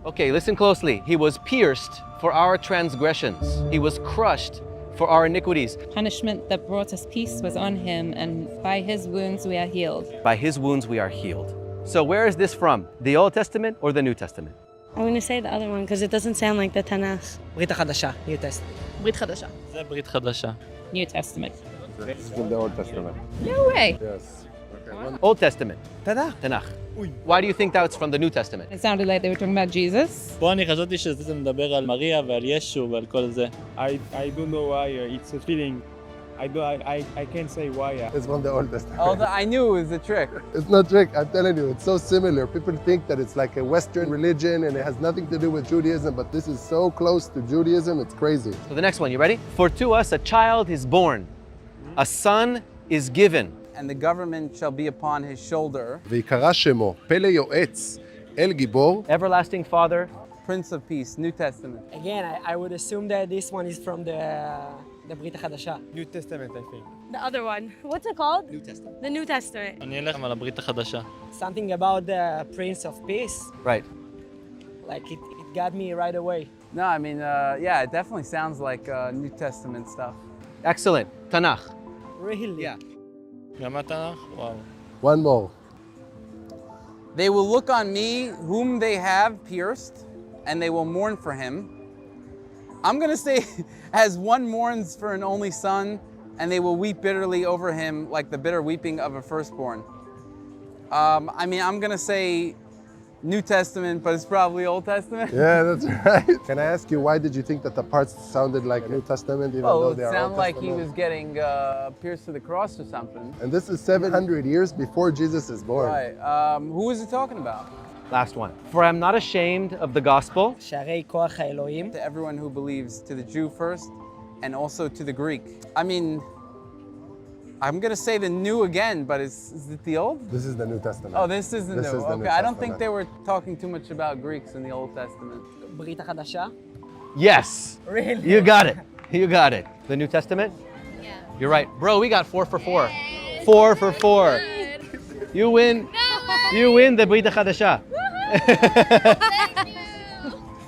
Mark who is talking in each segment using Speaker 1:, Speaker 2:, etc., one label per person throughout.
Speaker 1: Okay, listen closely. He was pierced for our transgressions. He was crushed for our iniquities.
Speaker 2: Punishment that brought us peace was on him, and by his wounds we are healed.
Speaker 1: By his wounds we are healed. So where is this from? The Old Testament or the New Testament?
Speaker 3: I'm going to say the other one because it doesn't sound like the Tanakh.
Speaker 4: ברית החדשה, New Testament.
Speaker 5: ברית חדשה.
Speaker 6: זה ברית חדשה.
Speaker 2: New Testament.
Speaker 7: This is from the Old Testament.
Speaker 2: No way.
Speaker 7: Yes. Okay.
Speaker 1: Old Testament.
Speaker 4: תנ"ך.
Speaker 1: Tanakh. Why do you think that's from the New Testament?
Speaker 2: It sounded like they were talking about Jesus.
Speaker 6: פה אני חשבתי שזה מדבר על מריה ועל ישו ועל כל זה.
Speaker 8: I don't know why. It's a feeling. I can't say why.
Speaker 7: It's from the Old Testament.
Speaker 9: Although I knew it was a trick.
Speaker 7: It's not trick, I'm telling you, it's so similar. People think that it's like a Western religion and it has nothing to do with Judaism, but this is so close to Judaism, it's crazy.
Speaker 1: So the next one, you ready? For to us a child is born, a son is given.
Speaker 9: And the government shall be upon his shoulder.
Speaker 7: ויקרא שמו, פלא יועץ, אל גיבור.
Speaker 1: Everlasting Father.
Speaker 9: Prince of Peace, New Testament.
Speaker 4: Again, I would assume that this one is from the ברית החדשה.
Speaker 8: New Testament, I think.
Speaker 3: The other one. What's it called?
Speaker 1: New Testament.
Speaker 3: The New Testament.
Speaker 6: אני אלך על הברית החדשה.
Speaker 4: Something about the Prince of Peace.
Speaker 1: Right.
Speaker 4: Like it got me right away.
Speaker 9: No, I mean, yeah, it definitely sounds like New Testament stuff.
Speaker 1: Excellent. Tanakh.
Speaker 4: Really?
Speaker 1: Yeah.
Speaker 6: גם התנ"ך? וואו.
Speaker 7: One more.
Speaker 9: They will look on me whom they have pierced, and they will mourn for him. I'm going to say, as one mourns for an only son, and they will weep bitterly over him like the bitter weeping of a firstborn. I mean, I'm going to say New Testament, but it's probably Old Testament.
Speaker 7: Yeah, that's right. Can I ask you, why did you think that the parts sounded like New Testament, even
Speaker 9: Oh,
Speaker 7: though
Speaker 9: it
Speaker 7: they are
Speaker 9: sounded
Speaker 7: Old
Speaker 9: like he
Speaker 7: Testament?
Speaker 9: was getting pierced to the cross or something.
Speaker 7: And this is 700 years before Jesus is born.
Speaker 9: Right. Who is it talking about?
Speaker 1: Last one. For I'm not ashamed of the gospel.
Speaker 4: שערי כוח האלוהים.
Speaker 9: To everyone who believes, to the Jew first, and also to the Greek. I mean, I'm going to say the new again, but is it the old?
Speaker 7: This is the New Testament.
Speaker 9: Oh, this is the
Speaker 7: This
Speaker 9: new.
Speaker 7: is the New
Speaker 9: Okay, I don't think
Speaker 7: Testament.
Speaker 9: they were talking too much about Greeks in the Old Testament.
Speaker 4: ברית החדשה.
Speaker 1: Yes.
Speaker 4: Really?
Speaker 1: You got it. You got it. The New Testament?
Speaker 5: Yeah.
Speaker 1: You're right. Bro, we got 4 for 4. 4 for 4. You win. You win the Brit Chadasha.
Speaker 5: Thank you.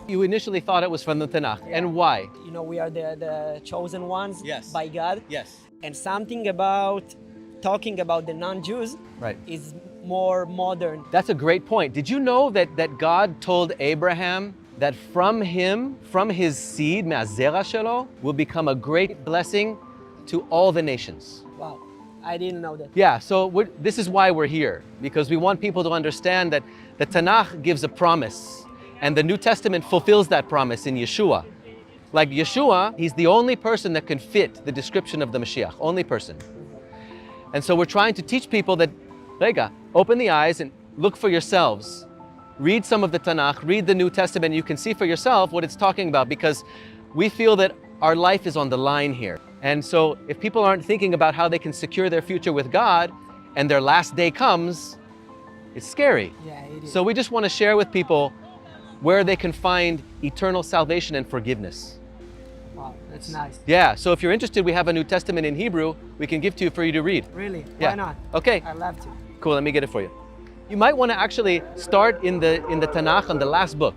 Speaker 1: You initially thought it was from the Tanakh. And why?
Speaker 4: You know, we are the chosen ones
Speaker 1: Yes.
Speaker 4: by God.
Speaker 1: Yes.
Speaker 4: And something about talking about the non-Jews
Speaker 1: Right.
Speaker 4: is more modern.
Speaker 1: That's a great point. Did you know that God told Abraham that from him, from his seed, Me'azera Shelo, will become a great blessing to all the nations?
Speaker 4: Wow, I didn't know that.
Speaker 1: Yeah, so this is why we're here, because we want people to understand that the Tanakh gives a promise, and the New Testament fulfills that promise in Yeshua. Like Yeshua, he's the only person that can fit the description of the Mashiach, only person. And so we're trying to teach people that, Rega, open the eyes and look for yourselves. Read some of the Tanakh, read the New Testament, you can see for yourself what it's talking about, because we feel that our life is on the line here. And so if people aren't thinking about how they can secure their future with God, and their last day comes, it's scary.
Speaker 4: Yeah, it is.
Speaker 1: So we just want to share with people where they can find eternal salvation and forgiveness.
Speaker 4: Wow, that's nice.
Speaker 1: Yeah, so if you're interested, we have a New Testament in Hebrew we can give to you for you to read.
Speaker 4: Really?
Speaker 1: Yeah.
Speaker 4: Why not?
Speaker 1: Okay,
Speaker 4: I love to.
Speaker 1: cool, let me get it for you. You might want to actually start in the Tanakh on the last book,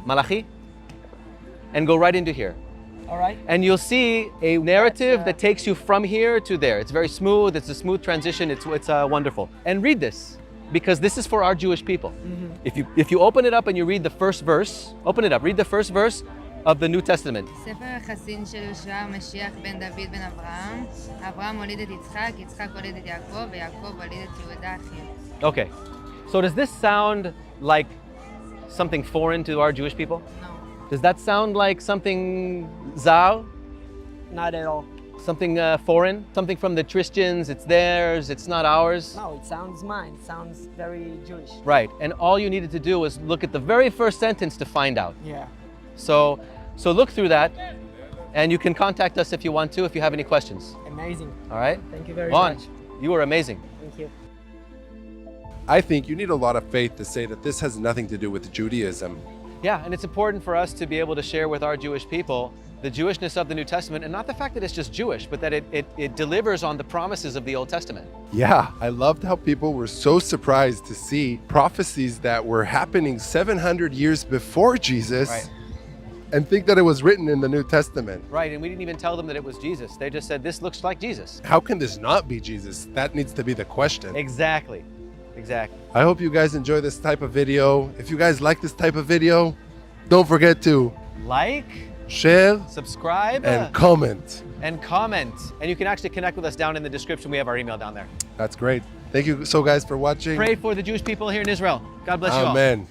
Speaker 1: Malachi, and go right into here.
Speaker 4: All right.
Speaker 1: And you'll see a narrative that takes you from here to there. It's very smooth, it's a smooth transition, it's wonderful. And read this, because this is for our Jewish people. If you open it up and you read the first verse, open it up, read the first verse of the New Testament.
Speaker 5: ספר היחסים של יהושע המשיח בן דוד בן אברהם. אברהם הוליד את יצחק, יצחק הוליד את יעקב, ויעקב הוליד את יהודה אחיו.
Speaker 1: Okay, so does this sound like something foreign to our Jewish people?
Speaker 5: No.
Speaker 1: Does that sound like something zar?
Speaker 4: Not at all.
Speaker 1: Something foreign? Something from the Christians, it's theirs, it's not ours?
Speaker 4: No, it sounds mine. It sounds very Jewish.
Speaker 1: Right, and all you needed to do was look at the very first sentence to find out.
Speaker 4: Yeah.
Speaker 1: So look through that, and you can contact us if you want to, if you have any questions.
Speaker 4: Amazing.
Speaker 1: All right?
Speaker 4: Thank you very
Speaker 1: Juan,
Speaker 4: much.
Speaker 1: you were amazing.
Speaker 4: Thank you.
Speaker 7: I think you need a lot of faith to say that this has nothing to do with Judaism.
Speaker 1: Yeah, and it's important for us to be able to share with our Jewish people the Jewishness of the New Testament, and not the fact that it's just Jewish, but that it delivers on the promises of the Old Testament.
Speaker 7: Yeah, I loved how people were so surprised to see prophecies that were happening 700 years before Jesus.
Speaker 1: Right.
Speaker 7: And think that it was written in the New Testament.
Speaker 1: Right, and we didn't even tell them that it was Jesus. They just said, this looks like Jesus.
Speaker 7: How can this not be Jesus? That needs to be the question.
Speaker 1: Exactly.
Speaker 7: I hope you guys enjoy this type of video. If you guys like this type of video, don't forget to
Speaker 1: Like,
Speaker 7: share,
Speaker 1: subscribe,
Speaker 7: and comment.
Speaker 1: And comment. And you can actually connect with us down in the description. We have our email down there.
Speaker 7: That's great. Thank you so guys for watching.
Speaker 1: Pray for the Jewish people here in Israel. God bless you all.
Speaker 7: Amen.